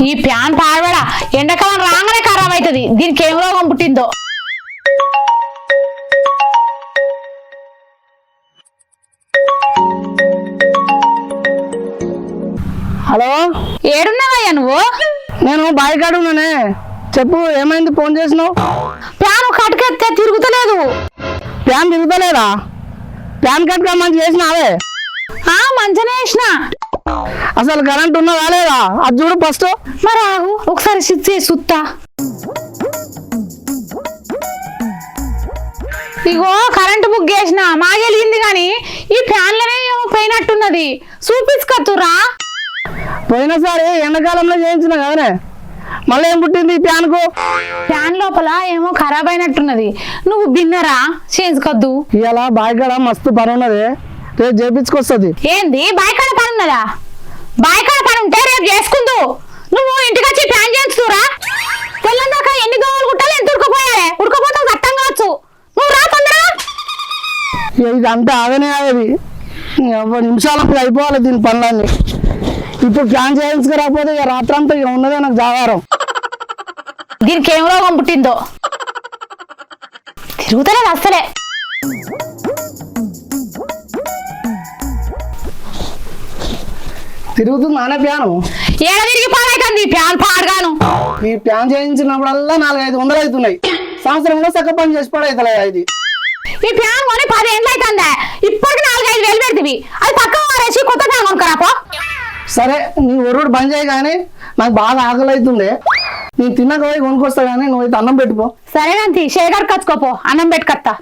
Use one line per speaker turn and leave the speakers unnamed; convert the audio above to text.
ఈ ప్యాన్ పాడబడా ఎండాకాలం రాగానే ఖరాబ్ అవుతుంది. దీనికి ఏం రోగం పుట్టిందో.
హలో,
ఏడున్నావయ్యా నువ్వు?
నేను బాయ్ కాడ ఉన్నానే. చెప్పు, ఏమైంది? ఫోన్ చేసినావు?
ప్యాన్ కట్టుకెత్తే తిరుగుతలేదు.
ప్యాన్ తిరుగుతలేదా? ప్యాన్ కట్టుగా మంచి చేసినావే?
మంచిగానే వేసిన.
అసలు కరెంట్ ఉన్నదా లేదా అది చూడు ఫస్ట్.
మరి ఆగు, ఒకసారి స్విచ్ చేసి చూస్తా. ఇగో కరెంటు బుక్ చేసిన మాగెలిగింది గాని ఈ ఫ్యాన్లనే ఏమో పోయినట్టున్నది. చూపించుకత్తురా.
పోయినసారి ఎండాకాలంలో చేయించిన కదనే, మళ్ళీ ఏం పుట్టింది ఈ ప్యాన్కు?
ఫ్యాన్ లోపల ఏమో ఖరాబ్ అయినట్టున్నది. నువ్వు బిన్నరా చేయించుకొద్దు.
ఇలా బాయ్ కాడ మస్తు పని ఉన్నది, రేపు చేపించుకొస్తుంది.
ఏంది బాయికాడ పని ఉన్నదా? బాయికాడ పని ఉంటే రేపు చేసుకుందు. నువ్వు ఇంటికి వచ్చి ఫ్యాన్ చేయించుతురా. తెల్లందాక ఎన్ని దోమలు కుట్టాలి, ఎంత ఉడకపోయాలి. ఉడకపోతే చట్టం కావచ్చు. నువ్వు రా తొందరగా.
ఇదంతా ఆగనే ఆగది, నిమిషాలకు అయిపోవాలి దీని పనులన్నీ. ఇప్పుడు ప్లాన్ చేయించుకురాకపోతే ఇక రాత్రంతా ఇక ఉన్నదే నాకు జాగారం.
దీనికి ఏం రోగం పుట్టిందో. తిరుగుతలేదు అస్సలే.
తిరుగుతుంది నానే ప్యాను.
ఏడ తిరిగి పాడైతుంది ప్యాన్ పాడగాను.
ఈ ప్యాన్ చేయించినప్పుడల్లా 400-500 అవుతున్నాయి. సంవత్సరంలో చక్క పని చేసి పడవుతలే. ఇది
ఈ ప్యాన్ కొని 10 ఏళ్ళు అవుతుందా? ఇప్పటికి 4-5 వేలు పెడుతుంది. అది పక్క వారేసి కొత్త ప్యాన్ కొనుక్కరాపో.
సరే, నీ ఒరుడు బంద్ చేయి, కానీ నాకు బాగా ఆకలి అవుతుంది. నేను తిన్నాక పోయి కొనుక్కొస్తా, కానీ నువ్వు అయితే అన్నం పెట్టుకో.
సరేనంతి శేఖర్ కచ్చుకోపో, అన్నం పెట్టుకత్తా.